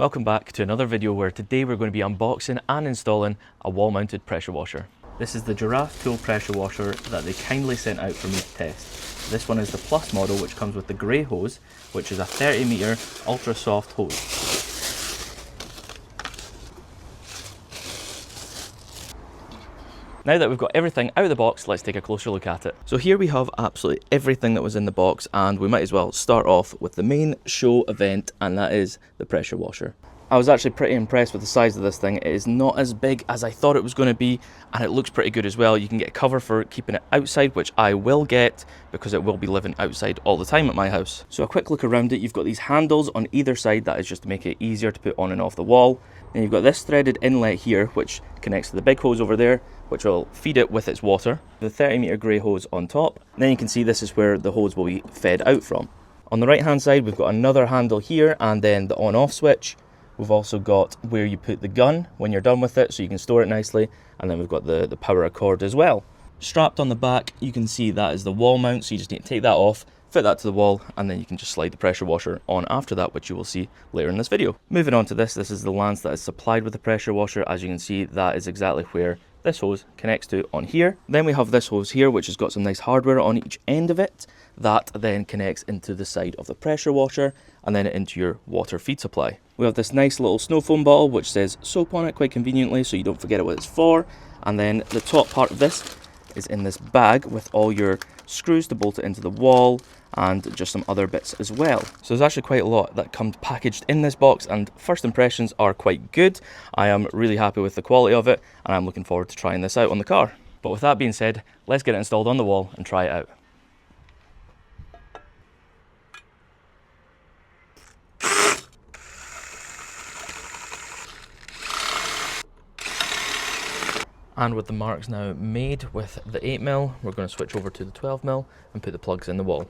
Welcome back to another video where today we're going to be unboxing and installing a wall-mounted pressure washer. This is the GiraffeTools pressure washer that they kindly sent out for me to test. This one is the Plus model, which comes with the grey hose, which is a 30 m ultra soft hose. Now that we've got everything out of the box, let's take a closer look at it. So here we have absolutely everything that was in the box, and we might as well start off with the main show event, and that is the pressure washer. I was actually pretty impressed with the size of this thing. It is not as big as I thought it was going to be, and it looks pretty good as well. You can get a cover for keeping it outside, which I will get because it will be living outside all the time at my house. So a quick look around it. You've got these handles on either side. That is just to make it easier to put on and off the wall. Then you've got this threaded inlet here, which connects to the big hose over there, which will feed it with its water. The 30 m grey hose on top. And then you can see this is where the hose will be fed out from. On the right hand side, we've got another handle here, and then the on-off switch. We've also got where you put the gun when you're done with it, so you can store it nicely. And then we've got the power cord as well. Strapped on the back, you can see that is the wall mount, so you just need to take that off, fit that to the wall, and then you can just slide the pressure washer on after that, which you will see later in this video. Moving on to this is the lance that is supplied with the pressure washer. As you can see, that is exactly where this hose connects to on here. Then we have this hose here, which has got some nice hardware on each end of it. That then connects into the side of the pressure washer and then into your water feed supply. We have this nice little snow foam bottle which says soap on it quite conveniently, so you don't forget what it's for. And then the top part of this is in this bag with all your screws to bolt it into the wall and just some other bits as well. So there's actually quite a lot that comes packaged in this box, and first impressions are quite good. I am really happy with the quality of it, and I'm looking forward to trying this out on the car. But with that being said, let's get it installed on the wall and try it out. And with the marks now made with the 8mm, we're going to switch over to the 12mm and put the plugs in the wall.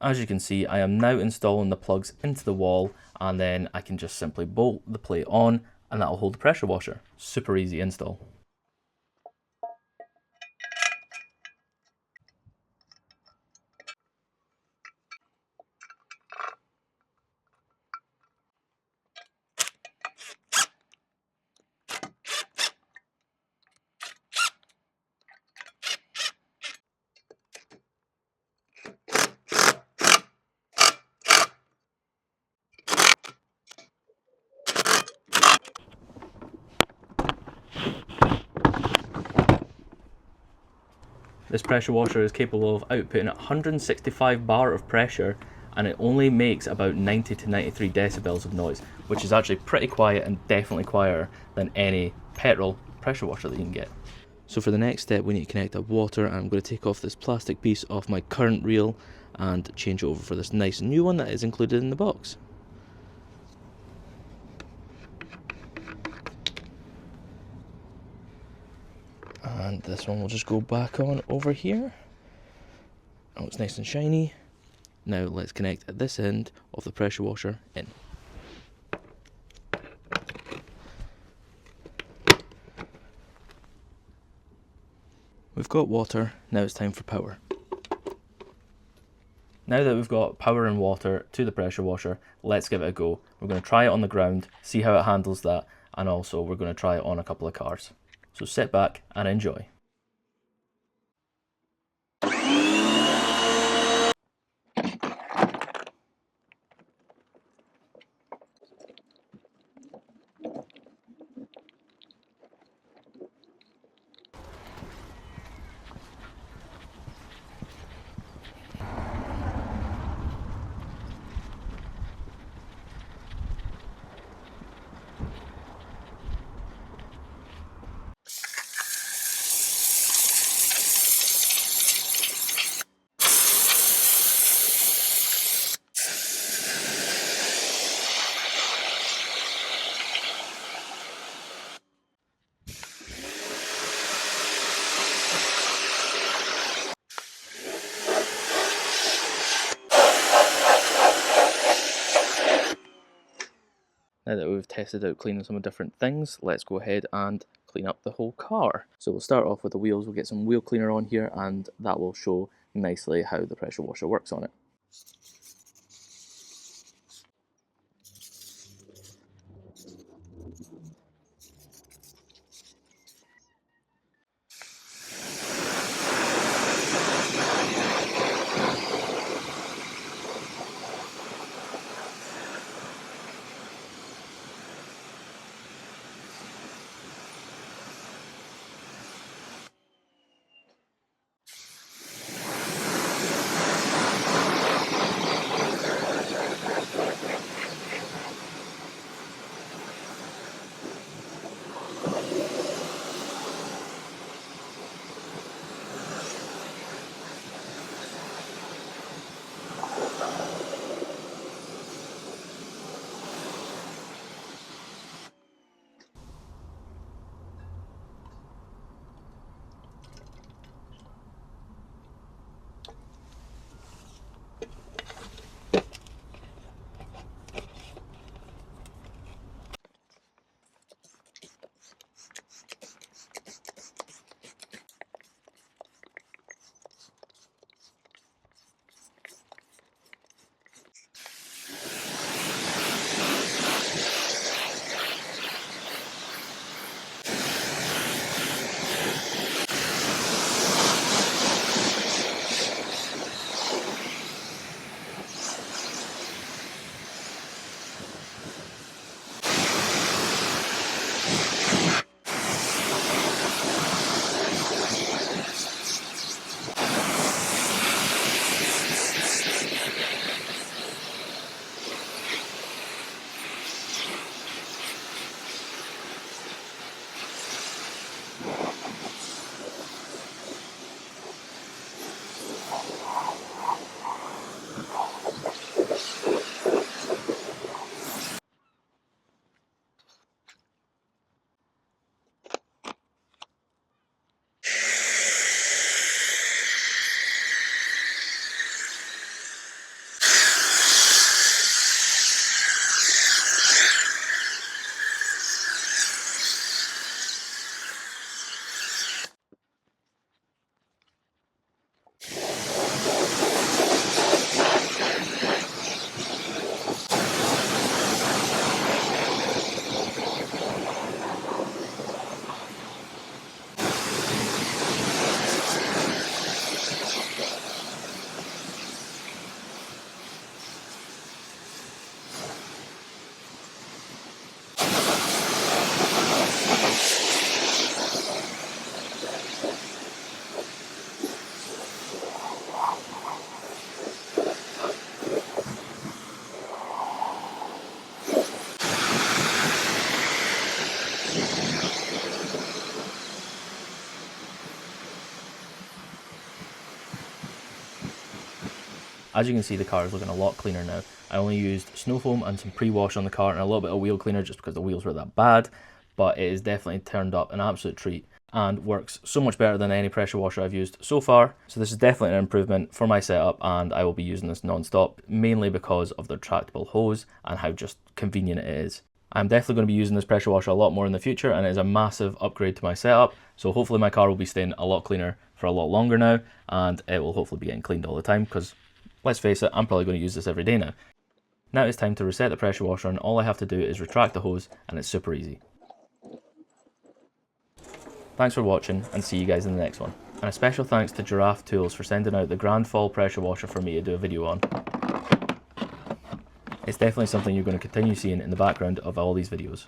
As you can see, I am now installing the plugs into the wall, and then I can just simply bolt the plate on and that will hold the pressure washer. Super easy install. This pressure washer is capable of outputting 165 bar of pressure, and it only makes about 90 to 93 decibels of noise, which is actually pretty quiet and definitely quieter than any petrol pressure washer that you can get. So for the next step, we need to connect up water. I'm going to take off this plastic piece off my current reel and change it over for this nice new one that is included in the box. And this one will just go back on over here. Oh, it's nice and shiny. Now let's connect at this end of the pressure washer in. We've got water, now it's time for power. Now that we've got power and water to the pressure washer, let's give it a go. We're going to try it on the ground, see how it handles that, and also we're going to try it on a couple of cars. So sit back and enjoy. Now that we've tested out cleaning some different things, let's go ahead and clean up the whole car. So we'll start off with the wheels. We'll get some wheel cleaner on here, and that will show nicely how the pressure washer works on it. As you can see, the car is looking a lot cleaner now. I only used snow foam and some pre-wash on the car and a little bit of wheel cleaner just because the wheels were that bad, but it is definitely turned up an absolute treat and works so much better than any pressure washer I've used so far. So this is definitely an improvement for my setup, and I will be using this non-stop, mainly because of the retractable hose and how just convenient it is. I'm definitely going to be using this pressure washer a lot more in the future, and it is a massive upgrade to my setup. So hopefully my car will be staying a lot cleaner for a lot longer now, and it will hopefully be getting cleaned all the time, because let's face it, I'm probably going to use this every day now. Now it's time to reset the pressure washer, and all I have to do is retract the hose, and it's super easy. Thanks for watching, and see you guys in the next one. And a special thanks to GiraffeTools for sending out the Grandfall pressure washer for me to do a video on. It's definitely something you're going to continue seeing in the background of all these videos.